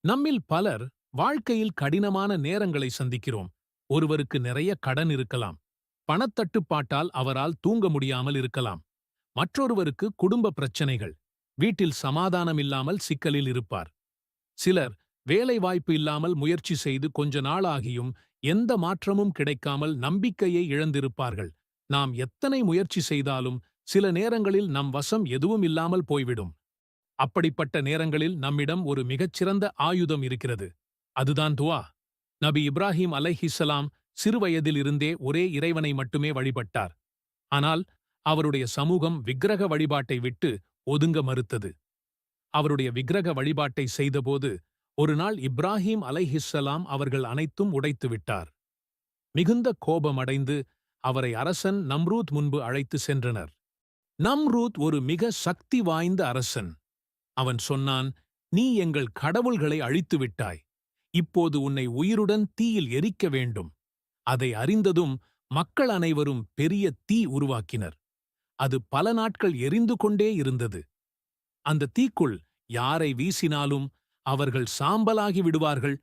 நம்மில் பலர் வாழ்க்கையில் கடினமான நேரங்களை சந்திக்கிறோம். ஒருவருக்கு நிறைய கடன் இருக்கலாம். பணத்தட்டுப்பாட்டால் அவரால் தூங்க முடியாமல் இருக்கலாம். மற்றொருவருக்கு குடும்ப பிரச்சனைகள். வீட்டில் சமாதானம் இல்லாமல் சிக்கலில் இருப்பார். சிலர் வேலை வாய்ப்பு இல்லாமல் முயற்சி செய்து கொஞ்ச நாளாகியும் எந்த மாற்றமும் கிடைக்காமல் நம்பிக்கையை இழந்திருப்பார்கள். நாம் எத்தனை முயற்சி செய்தாலும் சில நேரங்களில் நம் வசம் எதுவும் இல்லாமல் போய்விடும். அப்படிப்பட்ட நேரங்களில் நம்மிடம் ஒரு மிகச்சிறந்த ஆயுதம் இருக்கிறது. அதுதான் துஆ. நபி இப்ராஹிம் அலைஹிஸ்ஸலாம் சிறுவயதில் இருந்தே ஒரே இறைவனை மட்டுமே வழிபட்டார். ஆனால் அவருடைய சமூகம் விக்கிரக வழிபாட்டை விட்டு ஒதுங்க மறுத்தது. அவருடைய விக்கிரக வழிபாட்டை செய்தபோது ஒருநாள் இப்ராஹிம் அலைஹிஸ்ஸலாம் அவர்கள் அனைத்தும் உடைத்து விட்டார். மிகுந்த கோபமடைந்து அவரை அரசன் நம்ரூத் முன்பு அழைத்து சென்றனர். நம்ரூத் ஒரு மிக சக்தி வாய்ந்த அரசன். அவன் சொன்னான், "நீ எங்கள் கடவுள்களை அழித்து விட்டாய். இப்போது உன்னை உயிருடன் தீயில் எரிக்க வேண்டும்." அதை அறிந்ததும் மக்கள் அனைவரும் பெரிய தீ உருவாக்கினர். அது பல நாட்கள் எரிந்து கொண்டே இருந்தது. அந்த தீக்குள் யாரை வீசினாலும் அவர்கள் சாம்பலாகி விடுவார்கள்.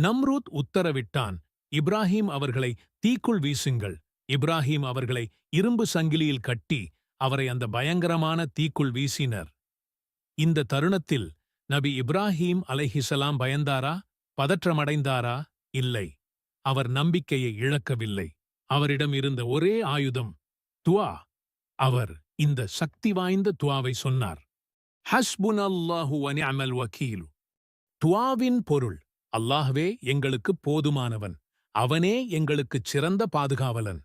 நம்ரூத் உத்தரவிட்டான், "இப்ராஹிம் அவர்களை தீக்குள் வீசுங்கள்." இப்ராஹிம் அவர்களை இரும்பு சங்கிலியில் கட்டி அவரை அந்த பயங்கரமான தீக்குள் வீசினர். இந்த தருணத்தில் நபி இப்ராஹிம் அலைஹிஸ்ஸலாம் பயந்தாரா? பதற்றமடைந்தாரா? இல்லை. அவர் நம்பிக்கையை இழக்கவில்லை. அவரிடம் இருந்த ஒரே ஆயுதம் துஆ. அவர் இந்த சக்தி வாய்ந்த துஆவை சொன்னார். ஹஸ்புனல்லாஹு வ நிஅமல் வக்கீல். துஆவின் பொருள், அல்லாஹ்வே எங்களுக்கு போதுமானவன். அவனே எங்களுக்குச் சிறந்த பாதுகாவலன்.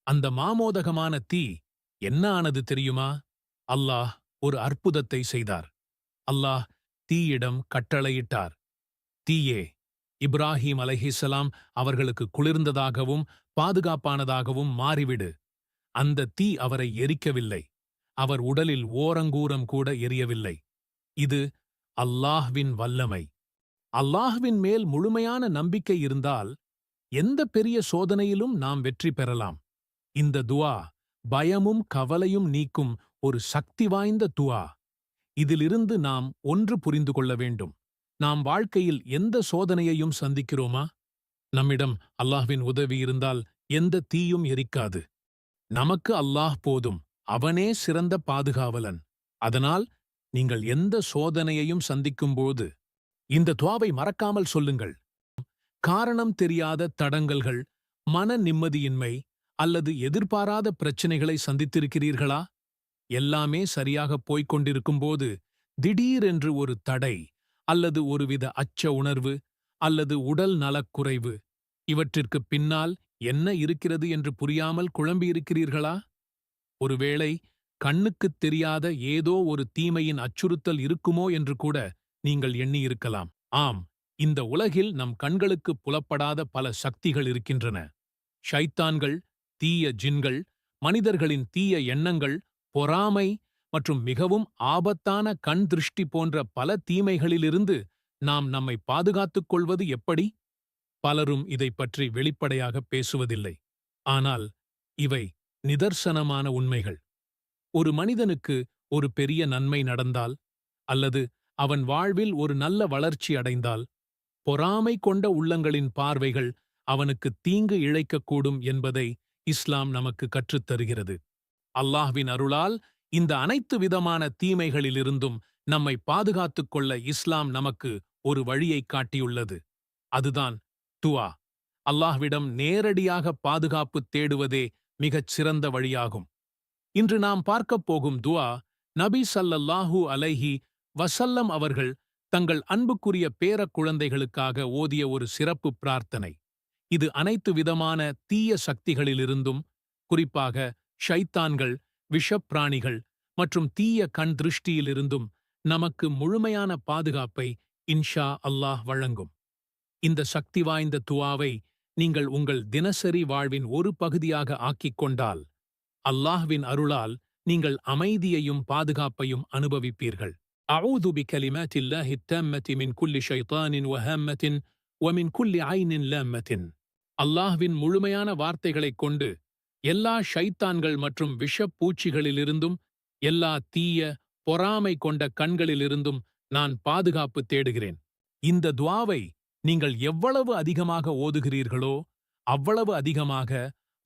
அந்த மாமோதகமான தீ என்ன ஆனது தெரியுமா? அல்லாஹ் ஒரு அற்புதத்தை செய்தார். அல்லாஹ் தீயிடம் கட்டளையிட்டார், "தீயே, இப்ராஹிம் அலைஹிஸ்ஸலாம் அவர்களுக்கு குளிர்ந்ததாகவும் பாதுகாப்பானதாகவும் மாறிவிடு." அந்த தீ அவரை எரிக்கவில்லை. அவர் உடலில் ஓரங்கூரம் கூட எரியவில்லை. இது அல்லாஹ்வின் வல்லமை. அல்லாஹ்வின் மேல் முழுமையான நம்பிக்கை இருந்தால் எந்த பெரிய சோதனையிலும் நாம் வெற்றி பெறலாம். இந்த துஆ பயமும் கவலையும் நீக்கும் ஒரு சக்தி வாய்ந்த துஆ. இதிலிருந்து நாம் ஒன்று புரிந்து கொள்ள வேண்டும். நாம் வாழ்க்கையில் எந்த சோதனையையும் சந்திக்கிறோமா? நம்மிடம் அல்லாஹ்வின் உதவி இருந்தால் எந்த தீயும் எரிக்காது. நமக்கு அல்லாஹ் போதும். அவனே சிறந்த பாதுகாவலன். அதனால் நீங்கள் எந்த சோதனையையும் சந்திக்கும்போது இந்த துஆவை மறக்காமல் சொல்லுங்கள். காரணம் தெரியாத தடங்கல்கள், மன நிம்மதியின்மை அல்லது எதிர்பாராத பிரச்சனைகளை சந்தித்திருக்கிறீர்களா? எல்லாமே சரியாகப் போய்க் கொண்டிருக்கும்போது திடீரென்று ஒரு தடை அல்லது ஒருவித அச்ச உணர்வு அல்லது உடல் நலக்குறைவு, இவற்றிற்குப் பின்னால் என்ன இருக்கிறது என்று புரியாமல் குழம்பியிருக்கிறீர்களா? ஒருவேளை கண்ணுக்குத் தெரியாத ஏதோ ஒரு தீமையின் அச்சுறுத்தல் இருக்குமோ என்று கூட நீங்கள் எண்ணியிருக்கலாம். ஆம், இந்த உலகில் நம் கண்களுக்கு புலப்படாத பல சக்திகள் இருக்கின்றன. ஷைத்தான்கள், தீய ஜின்கள், மனிதர்களின் தீய எண்ணங்கள், பொறாமை மற்றும் மிகவும் ஆபத்தான கண் திருஷ்டி போன்ற பல தீமைகளிலிருந்து நாம் நம்மை பாதுகாத்துக் கொள்வது எப்படி? பலரும் இதைப் பற்றி வெளிப்படையாக பேசுவதில்லை. ஆனால் இவை நிதர்சனமான உண்மைகள். ஒரு மனிதனுக்கு ஒரு பெரிய நன்மை நடந்தால் அல்லது அவன் வாழ்வில் ஒரு நல்ல வளர்ச்சி அடைந்தால், பொறாமை கொண்ட உள்ளங்களின் பார்வைகள் அவனுக்கு தீங்கு இழைக்கக்கூடும் என்பதை இஸ்லாம் நமக்கு கற்றுத்தருகிறது. அல்லாஹ்வின் அருளால் இந்த அனைத்து விதமான தீமைகளிலிருந்தும் நம்மை பாதுகாத்துக் கொள்ள இஸ்லாம் நமக்கு ஒரு வழியைக் காட்டியுள்ளது. அதுதான் துஆ. அல்லாஹ்விடம் நேரடியாக பாதுகாப்பு தேடுவதே மிகச் சிறந்த வழியாகும். இன்று நாம் பார்க்கப் போகும் துஆ, நபி ஸல்லல்லாஹு அலைஹி வஸல்லம் அவர்கள் தங்கள் அன்புக்குரிய பேரக் குழந்தைகளுக்காக ஓதிய ஒரு சிறப்பு பிரார்த்தனை. இது அனைத்து விதமான தீய சக்திகளிலிருந்தும், குறிப்பாக ஷைத்தான்கள், விஷப்பிராணிகள் மற்றும் தீய கண் திருஷ்டியிலிருந்தும் நமக்கு முழுமையான பாதுகாப்பை இன்ஷா அல்லாஹ் வழங்கும். இந்த சக்தி வாய்ந்த துஆவை நீங்கள் உங்கள் தினசரி வாழ்வின் ஒரு பகுதியாக ஆக்கிக் கொண்டால், அல்லாஹ்வின் அருளால் நீங்கள் அமைதியையும் பாதுகாப்பையும் அனுபவிப்பீர்கள். அஊது பிகலிமாத்தில்லாஹி த்தம்மத்தி மின் குல்லி ஷைத்தானின் வஹாம்மத்தின் வமின் குல்லி ஐனின் லாம்மத்தின். அல்லாஹ்வின் முழுமையான வார்த்தைகளைக் கொண்டு எல்லா ஷைத்தான்கள் மற்றும் விஷப்பூச்சிகளிலிருந்தும், எல்லா தீய, பொறாமை கொண்ட கண்களிலிருந்தும் நான் பாதுகாப்பு தேடுகிறேன். இந்த துஆவை நீங்கள் எவ்வளவு அதிகமாக ஓதுகிறீர்களோ அவ்வளவு அதிகமாக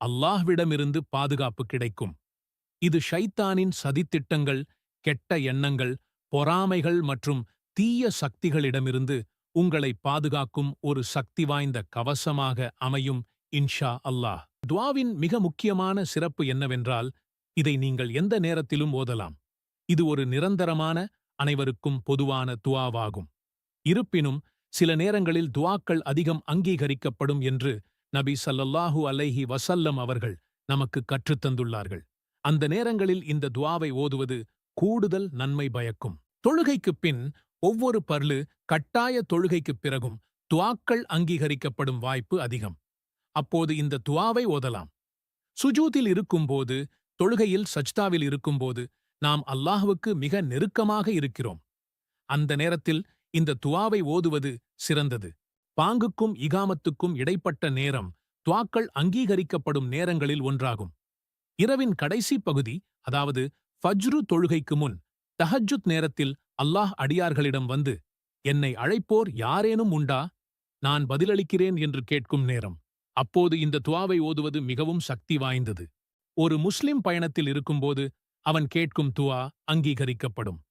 அல்லாஹ்விடமிருந்து பாதுகாப்பு கிடைக்கும். இது ஷைத்தானின் சதித்திட்டங்கள், கெட்ட எண்ணங்கள், பொறாமைகள் மற்றும் தீய சக்திகளிடமிருந்து உங்களை பாதுகாக்கும் ஒரு சக்தி வாய்ந்த கவசமாக அமையும் இன்ஷா அல்லாஹ். துஆவின் மிக முக்கியமான சிறப்பு என்னவென்றால், இதை நீங்கள் எந்த நேரத்திலும் ஓதலாம். இது ஒரு நிரந்தரமான, அனைவருக்கும் பொதுவான துஆவாகும். இருப்பினும் சில நேரங்களில் துஆக்கள் அதிகம் அங்கீகரிக்கப்படும் என்று நபி ஸல்லல்லாஹு அலைஹி வஸல்லம் அவர்கள் நமக்கு கற்றுத்தந்துள்ளார்கள். அந்த நேரங்களில் இந்த துஆவை ஓதுவது கூடுதல் நன்மை பயக்கும். தொழுகைக்குப் பின் ஒவ்வொரு பர்லு கட்டாய தொழுகைக்குப் பிறகும் துஆக்கள் அங்கீகரிக்கப்படும் வாய்ப்பு அதிகம். அப்போது இந்த துஆவை ஓதலாம். சுஜூதில் இருக்கும்போது, தொழுகையில் சஜ்தாவில் இருக்கும்போது நாம் அல்லாஹ்வுக்கு மிக நெருக்கமாக இருக்கிறோம். அந்த நேரத்தில் இந்த துஆவை ஓதுவது சிறந்தது. பாங்குக்கும் இகாமத்துக்கும் இடைப்பட்ட நேரம் துஆக்கள் அங்கீகரிக்கப்படும் நேரங்களில் ஒன்றாகும். இரவின் கடைசி பகுதி, அதாவது ஃபஜ்ரு தொழுகைக்கு முன் தஹஜ்ஜுத் நேரத்தில் அல்லாஹ் அடியார்களிடம் வந்து, என்னை அழைப்போர் யாரேனும் உண்டா, நான் பதிலளிக்கிறேன் என்று கேட்கும் நேரம். அப்போது இந்த துஆவை ஓதுவது மிகவும் சக்தி வாய்ந்தது. ஒரு முஸ்லிம் பயணத்தில் இருக்கும்போது அவன் கேட்கும் துஆ அங்கீகரிக்கப்படும்.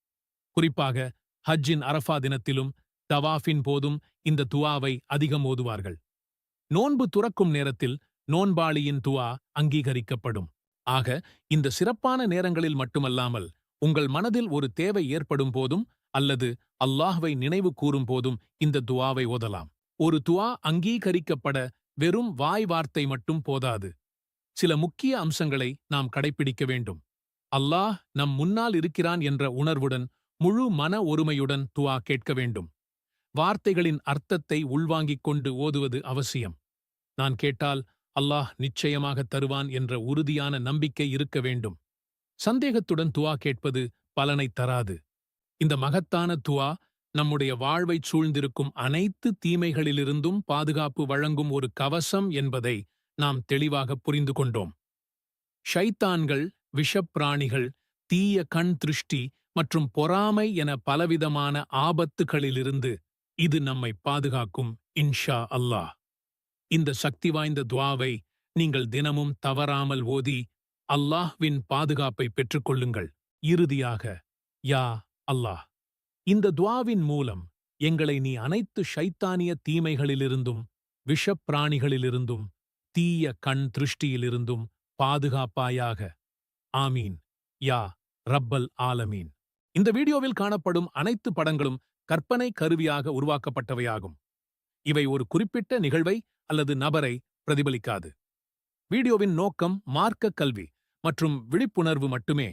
குறிப்பாக ஹஜ்ஜின் அரஃபா தினத்திலும் தவாஃபின் போதும் இந்த துஆவை அதிகம் ஓதுவார்கள். நோன்பு துறக்கும் நேரத்தில் நோன்பாளியின் துஆ அங்கீகரிக்கப்படும். ஆக, இந்த சிறப்பான நேரங்களில் மட்டுமல்லாமல் உங்கள் மனதில் ஒரு தேவை ஏற்படும் போதும் அல்லது அல்லாஹ்வை நினைவு கூறும் போதும் இந்த துஆவை ஓதலாம். ஒரு துஆ அங்கீகரிக்கப்பட வெறும் வாய் வார்த்தை மட்டும் போதாது. சில முக்கிய அம்சங்களை நாம் கடைப்பிடிக்க வேண்டும். அல்லாஹ் நம் முன்னால் இருக்கிறான் என்ற உணர்வுடன், முழு மன ஒருமையுடன் துஆ கேட்க வேண்டும். வார்த்தைகளின் அர்த்தத்தை உள்வாங்கிக் கொண்டு ஓதுவது அவசியம். நான் கேட்டால் அல்லாஹ் நிச்சயமாக தருவான் என்ற உறுதியான நம்பிக்கை இருக்க வேண்டும். சந்தேகத்துடன் துஆ கேட்பது பலனை தராது. இந்த மகத்தான துஆ நம்முடைய வாழ்வைச் சூழ்ந்திருக்கும் அனைத்து தீமைகளிலிருந்தும் பாதுகாப்பு வழங்கும் ஒரு கவசம் என்பதை நாம் தெளிவாக புரிந்து கொண்டோம். ஷைத்தான்கள், விஷப்பிராணிகள், தீய கண் திருஷ்டி மற்றும் பொறாமை என பலவிதமான ஆபத்துகளிலிருந்து இது நம்மை பாதுகாக்கும் இன்ஷா அல்லாஹ். இந்த சக்தி வாய்ந்த துஆவை நீங்கள் தினமும் தவறாமல் ஓதி அல்லாஹ்வின் பாதுகாப்பை பெற்றுக்கொள்ளுங்கள். இறுதியாக, யா அல்லாஹ், இந்த துஆவின் மூலம் எங்களை நீ அனைத்து ஷைத்தானிய தீமைகளிலிருந்தும், விஷப்பிராணிகளிலிருந்தும், தீய கண் திருஷ்டியிலிருந்தும் பாதுகாப்பாயாக. ஆமீன். யா ரப்பல் ஆலமீன். இந்த வீடியோவில் காணப்படும் அனைத்து படங்களும் கற்பனை கருவியாக உருவாக்கப்பட்டவையாகும். இவை ஒரு குறிப்பிட்ட நிகழ்வை அல்லது நபரை பிரதிபலிக்காது. வீடியோவின் நோக்கம் மார்க்க கல்வி மற்றும் விழிப்புணர்வு மட்டுமே.